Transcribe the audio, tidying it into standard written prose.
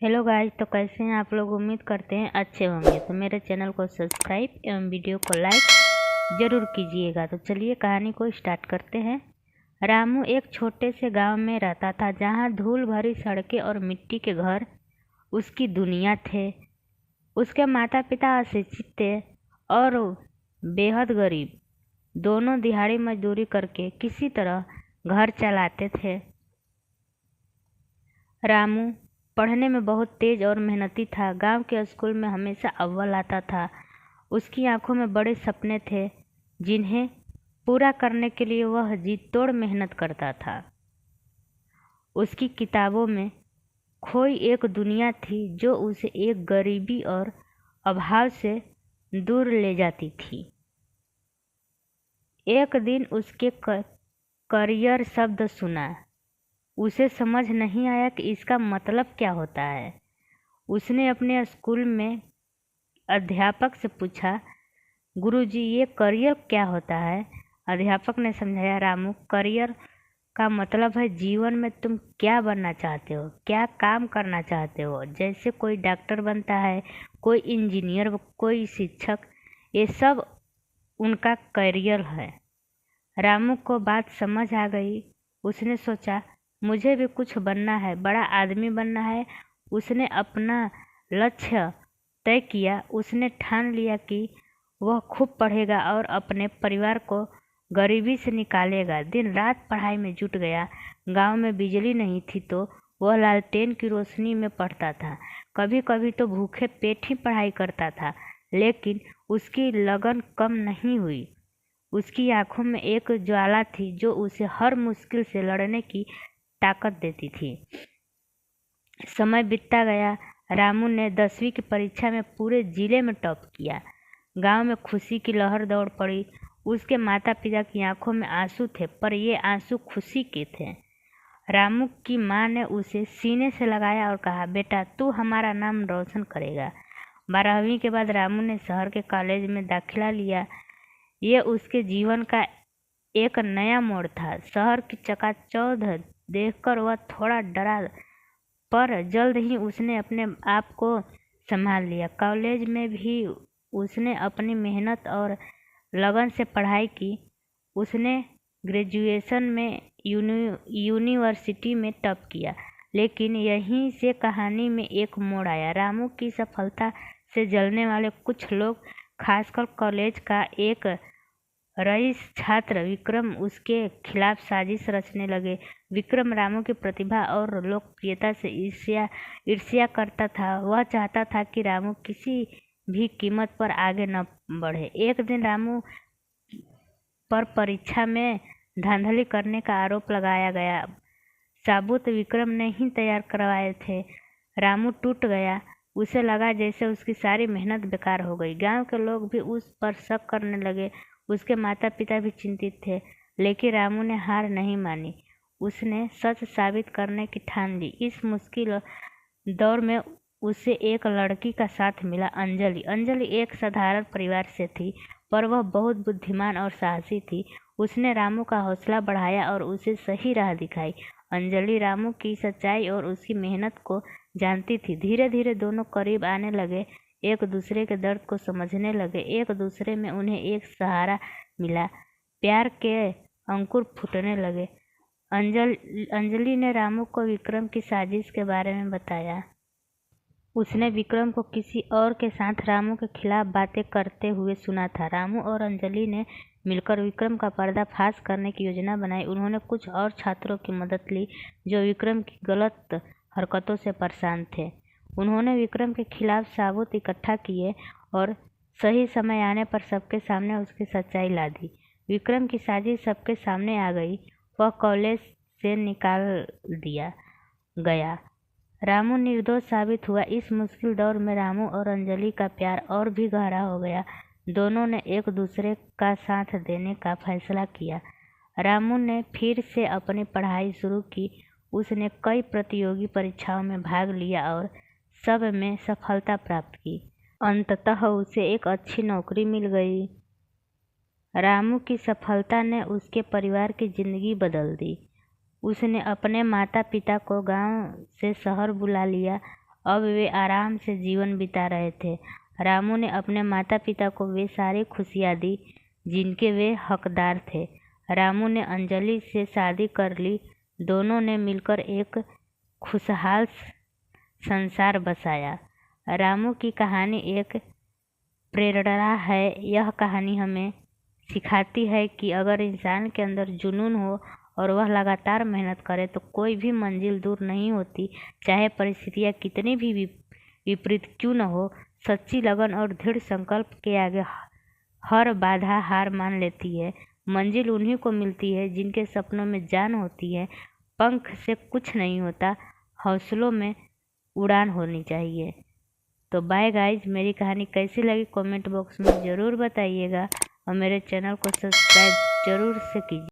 Hello guys, तो कैसे हैं आप लोग। उम्मीद करते हैं अच्छे होंगे। तो मेरे चैनल को सब्सक्राइब एवं वीडियो को लाइक ज़रूर कीजिएगा। तो चलिए कहानी को स्टार्ट करते हैं। रामू एक छोटे से गांव में रहता था, जहां धूल भरी सड़कें और मिट्टी के घर उसकी दुनिया थे। उसके माता पिता अशिक्षित थे और बेहद गरीब। दोनों दिहाड़ी मजदूरी करके किसी तरह घर चलाते थे। रामू पढ़ने में बहुत तेज और मेहनती था। गांव के स्कूल में हमेशा अव्वल आता था। उसकी आंखों में बड़े सपने थे, जिन्हें पूरा करने के लिए वह जी तोड़ मेहनत करता था। उसकी किताबों में खोई एक दुनिया थी, जो उसे एक गरीबी और अभाव से दूर ले जाती थी। एक दिन उसके करियर शब्द सुना। उसे समझ नहीं आया कि इसका मतलब क्या होता है। उसने अपने स्कूल में अध्यापक से पूछा, गुरुजी, ये करियर क्या होता है। अध्यापक ने समझाया, रामू, करियर का मतलब है जीवन में तुम क्या बनना चाहते हो, क्या काम करना चाहते हो। जैसे कोई डॉक्टर बनता है, कोई इंजीनियर, कोई शिक्षक, ये सब उनका करियर है। रामू को बात समझ आ गई। उसने सोचा, मुझे भी कुछ बनना है, बड़ा आदमी बनना है। उसने अपना लक्ष्य तय किया। उसने ठान लिया कि वह खूब पढ़ेगा और अपने परिवार को गरीबी से निकालेगा। दिन रात पढ़ाई में जुट गया। गांव में बिजली नहीं थी, तो वह लालटेन की रोशनी में पढ़ता था। कभी कभी तो भूखे पेट ही पढ़ाई करता था, लेकिन उसकी लगन कम नहीं हुई। उसकी आंखों में एक ज्वाला थी, जो उसे हर मुश्किल से लड़ने की ताकत देती थी। समय बीतता गया। रामू ने 10वीं की परीक्षा में पूरे जिले में टॉप किया। गांव में खुशी की लहर दौड़ पड़ी। उसके माता पिता की आंखों में आंसू थे, पर ये आंसू खुशी के थे। रामू की माँ ने उसे सीने से लगाया और कहा, बेटा, तू हमारा नाम रोशन करेगा। 12वीं के बाद रामू ने शहर के कॉलेज में दाखिला लिया। ये उसके जीवन का एक नया मोड़ था। शहर की चकाचौंध देखकर वह थोड़ा डरा, पर जल्द ही उसने अपने आप को संभाल लिया। कॉलेज में भी उसने अपनी मेहनत और लगन से पढ़ाई की। उसने ग्रेजुएशन में यूनिवर्सिटी में टॉप किया। लेकिन यहीं से कहानी में एक मोड़ आया। रामू की सफलता से जलने वाले कुछ लोग, खासकर कॉलेज का एक रईस छात्र विक्रम, उसके खिलाफ साजिश रचने लगे। विक्रम रामू की प्रतिभा और लोकप्रियता से ईर्ष्या करता था। वह चाहता था कि रामू किसी भी कीमत पर आगे न बढ़े। एक दिन रामू पर परीक्षा में धांधली करने का आरोप लगाया गया। सबूत विक्रम ने ही तैयार करवाए थे। रामू टूट गया। उसे लगा जैसे उसकी सारी मेहनत बेकार हो गई। गांव के लोग भी उस पर शक करने लगे। उसके माता पिता भी चिंतित थे, लेकिन रामू ने हार नहीं मानी। उसने सच साबित करने की ठान ली। इस मुश्किल दौर में उसे एक लड़की का साथ मिला, अंजलि। अंजलि एक साधारण परिवार से थी, पर वह बहुत बुद्धिमान और साहसी थी। उसने रामू का हौसला बढ़ाया और उसे सही राह दिखाई। अंजलि रामू की सच्चाई और उसकी मेहनत को जानती थी। धीरे धीरे दोनों करीब आने लगे, एक दूसरे के दर्द को समझने लगे। एक दूसरे में उन्हें एक सहारा मिला। प्यार के अंकुर फूटने लगे। अंजलि ने रामू को विक्रम की साजिश के बारे में बताया। उसने विक्रम को किसी और के साथ रामू के खिलाफ बातें करते हुए सुना था। रामू और अंजलि ने मिलकर विक्रम का पर्दाफाश करने की योजना बनाई। उन्होंने कुछ और छात्रों की मदद ली, जो विक्रम की गलत हरकतों से परेशान थे। उन्होंने विक्रम के खिलाफ सबूत इकट्ठा किए और सही समय आने पर सबके सामने उसकी सच्चाई ला दी। विक्रम की साजिश सबके सामने आ गई। वह कॉलेज से निकाल दिया गया। रामू निर्दोष साबित हुआ। इस मुश्किल दौर में रामू और अंजलि का प्यार और भी गहरा हो गया। दोनों ने एक दूसरे का साथ देने का फैसला किया। रामू ने फिर से अपनी पढ़ाई शुरू की। उसने कई प्रतियोगी परीक्षाओं में भाग लिया और सब में सफलता प्राप्त की। अंततः उसे एक अच्छी नौकरी मिल गई। रामू की सफलता ने उसके परिवार की जिंदगी बदल दी। उसने अपने माता पिता को गांव से शहर बुला लिया अब वे आराम से जीवन बिता रहे थे। रामू ने अपने माता पिता को वे सारी खुशियाँ दी जिनके वे हकदार थे। रामू ने अंजलि से शादी कर ली। दोनों ने मिलकर एक खुशहाल संसार बसाया। रामू की कहानी एक प्रेरणा है। यह कहानी हमें सिखाती है कि अगर इंसान के अंदर जुनून हो और वह लगातार मेहनत करे तो कोई भी मंजिल दूर नहीं होती। चाहे परिस्थितियाँ कितनी भी विपरीत क्यों न हो, सच्ची लगन और दृढ़ संकल्प के आगे हर बाधा हार मान लेती है। मंजिल उन्हीं को मिलती है जिनके सपनों में जान होती है। पंख से कुछ नहीं होता, हौसलों में उड़ान होनी चाहिए। तो बाय गाइज, मेरी कहानी कैसी लगी कमेंट बॉक्स में ज़रूर बताइएगा और मेरे चैनल को सब्सक्राइब ज़रूर से कीजिए।